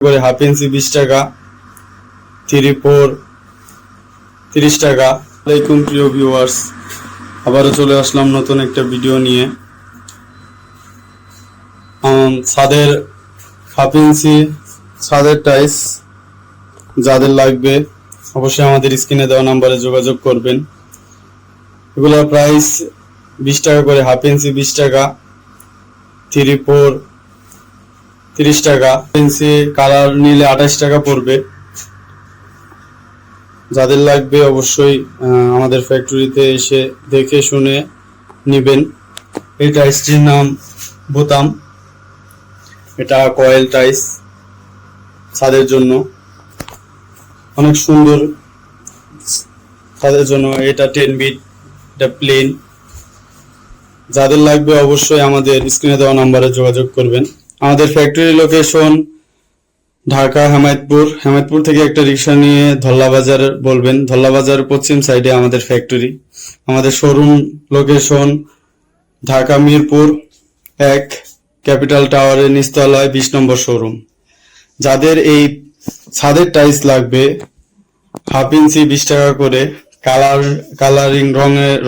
করে half inch 20 টাকা, 3/4 30 টাকা। আসসালামাইকুম প্রিয় ভিউয়ার্স, আবারও চলে আসলাম নতুন একটা ভিডিও নিয়ে। ছাদের হাফ ইঞ্চি ছাদের টাইলস যাদের লাগবে অবশ্যই আমাদের স্ক্রিনে দেওয়া নাম্বারে যোগাযোগ করবেন। এগুলোর প্রাইস 20 টাকা করে, হাফ ইঞ্চি 20 টাকা, 3/4 30 টাকা, ইঞ্চি কালার নিলে 28 টাকা পড়বে। যাদের লাগবে অবশ্যই আমাদের ফ্যাক্টরিতে এসে দেখে শুনে নেবেন। এই টাইলসটির নাম বোতাম, এটা কয়েল টাইলস, ছাদের জন্য অনেক সুন্দর। ছাদের জন্য এটা 10 বিট, এটা প্লেন। যাদের লাগবে অবশ্যই আমাদের স্ক্রিনে দেওয়া নাম্বারে যোগাযোগ করবেন। আমাদের ফ্যাক্টরি লোকেশন ঢাকা হেমায়তপুর থেকে একটা রিক্সা নিয়ে ধল্লা বাজার বলবেন। ধল্লা বাজার পশ্চিম সাইডে আমাদের ফ্যাক্টরি। আমাদের showroom location Dhaka Mirpur 1 capital টাওয়ারের নিচতলায় 20 নম্বর শোরুম। যাদের এই ছাদের টাইলস লাগবে হাফ ইঞ্চি 20 টাকা করে, কালারিং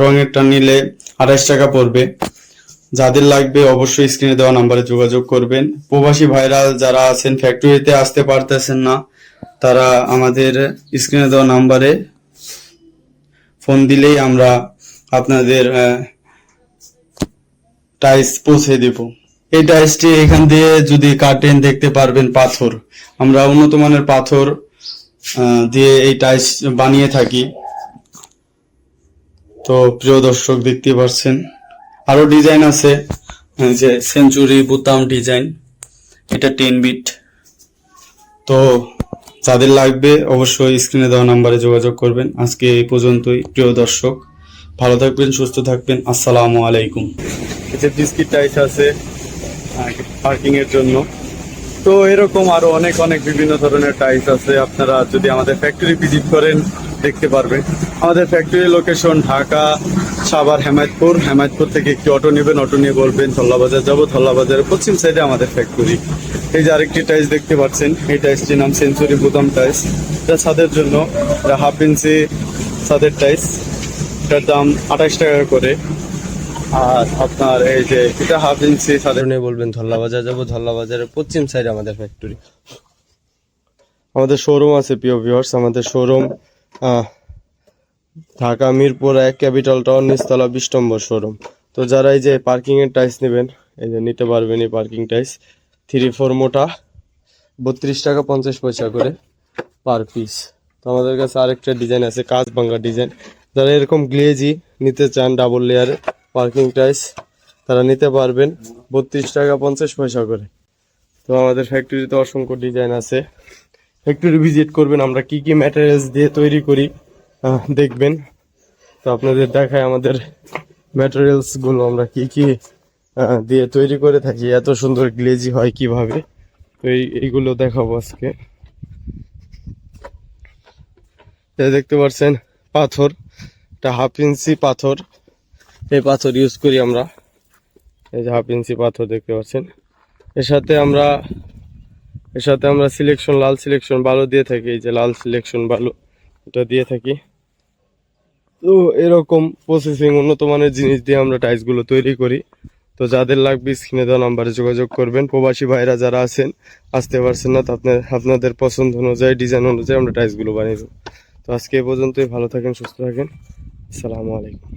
রঙেরটা নিলে 28 টাকা পড়বে। যাদের লাগবে অবশ্যই স্ক্রিনে দেওয়া নাম্বারে যোগাযোগ করবেন। প্রবাসী ভাইরা যারা আছেন ফ্যাক্টরিতে আসতে পারতেছেন না, তারা আমাদের স্ক্রিনে দেওয়া নাম্বারে ফোন দিলেই আমরা আপনাদের টাইলস পৌঁছে দেব। এই টাইলসটি এখান দিয়ে যদি কাটেন দেখতে পারবেন পাথর। আমরা উন্নত মানের পাথর দিয়ে এই টাইলস বানিয়ে থাকি। তো প্রিয় দর্শক দেখতে পাচ্ছেন আরো ডিজাইন আছে, যে সেঞ্চুরি বোতাম ডিজাইন, এটা 10 বিট। তো যাদের লাগবে অবশ্যই স্ক্রিনে দেওয়া নাম্বারে যোগাযোগ করবেন। আজকে এই পর্যন্তই প্রিয় দর্শক, ভালো থাকবেন, সুস্থ থাকবেন। আসসালামু আলাইকুম। এতে বিস্কিট টাইলস আছে পার্কিং এর জন্য। তো এরকম আরো অনেক বিভিন্ন ধরনের টাইলস আছে। আপনারা যদি আমাদের ফ্যাক্টরি ভিজিট করেন দেখতে পারবেন। আমাদের ফ্যাক্টরি লোকেশন ঢাকা সাভার হেমায়তপুর থেকে একটি অটো নেবেন, অটো নিয়ে বলবেন ধল্লা বাজার যাবো। ধল্লা বাজারের পশ্চিম সাইডে আমাদের ফ্যাক্টরি। এই যে আরেকটি টাইলস দেখতে পাচ্ছেন, এই টাইলসটির নাম সেঞ্চুরি বোতাম টাইলস। এটা ছাদের জন্য, এটা হাফ ইঞ্চি ছাদের টাইলস, এটার দাম 28 টাকা করে। আর আপনার এই যে এটা হাফ ইঞ্চি ছাদের নিয়ে বলবেন ধল্লা বাজার যাবো। ধল্লা বাজারের পশ্চিম সাইডে আমাদের ফ্যাক্টরি। আমাদের শোরুম আছে প্রিয় ভিউয়ার্স। আমাদের showroom Dhaka Mirpur 1 capital tower নিচতলা 20 নম্বর শোরুম। তো যারা এই যে পার্কিং এর টাইলস নেবেন, এই যে নিতে পারবেন এই পার্কিং টাইলস 3/4 মোটা, 32 টাকা 50 পয়সা করে পার পিস। তো আমাদের কাছে আরেকটা ডিজাইন আছে কাঁচ ভাঙ্গা ডিজাইন। যারা এরকম গ্লেজি নিতে চান ডাবল লেয়ারে পার্কিং টাইলস, তারা নিতে পারবেন 32 টাকা 50 পয়সা করে। তো আমাদের ফ্যাক্টরিতে অসংখ্য ডিজাইন আছে, ফ্যাক্টরি ভিজিট করবেন। আমরা কি কি ম্যাটেরিয়ালস দিয়ে তৈরি করি দেখবেন। তো আপনাদের দেখায় আমাদের ম্যাটেরিয়ালস গুলো আমরা কি কি দিয়ে তৈরি করে থাকি, এত সুন্দর গ্লেজি হয় কিভাবে, তো এইগুলো দেখাবো আজকে। দেখতে পাচ্ছেন পাথর, এটা হাফ ইঞ্চি পাথর। এই পাথর ইউজ করি আমরা। এই যে হাফ ইঞ্চি পাথর দেখতে পাচ্ছেন। এর সাথে আমরা সিলেকশন লাল সিলেকশন বালু দিয়ে থাকি। এই যে লাল সিলেকশন বালু এটা দিয়ে থাকি। তো এরকম প্রসেসিং উন্নত মানের জিনিস দিয়ে আমরা টাইলস গুলো তৈরি করি। তো যাদের লাগবে স্ক্রিনে দেওয়া নাম্বারে যোগাযোগ করবেন। প্রবাসী ভাইরা যারা আছেন আসতে পারছেন না, তো আপনাদের পছন্দ অনুযায়ী ডিজাইন অনুযায়ী আমরা টাইলস গুলো বানিয়ে দেবো। তো আজকে এ পর্যন্তই, ভালো থাকেন, সুস্থ থাকেন। আসসালামু আলাইকুম।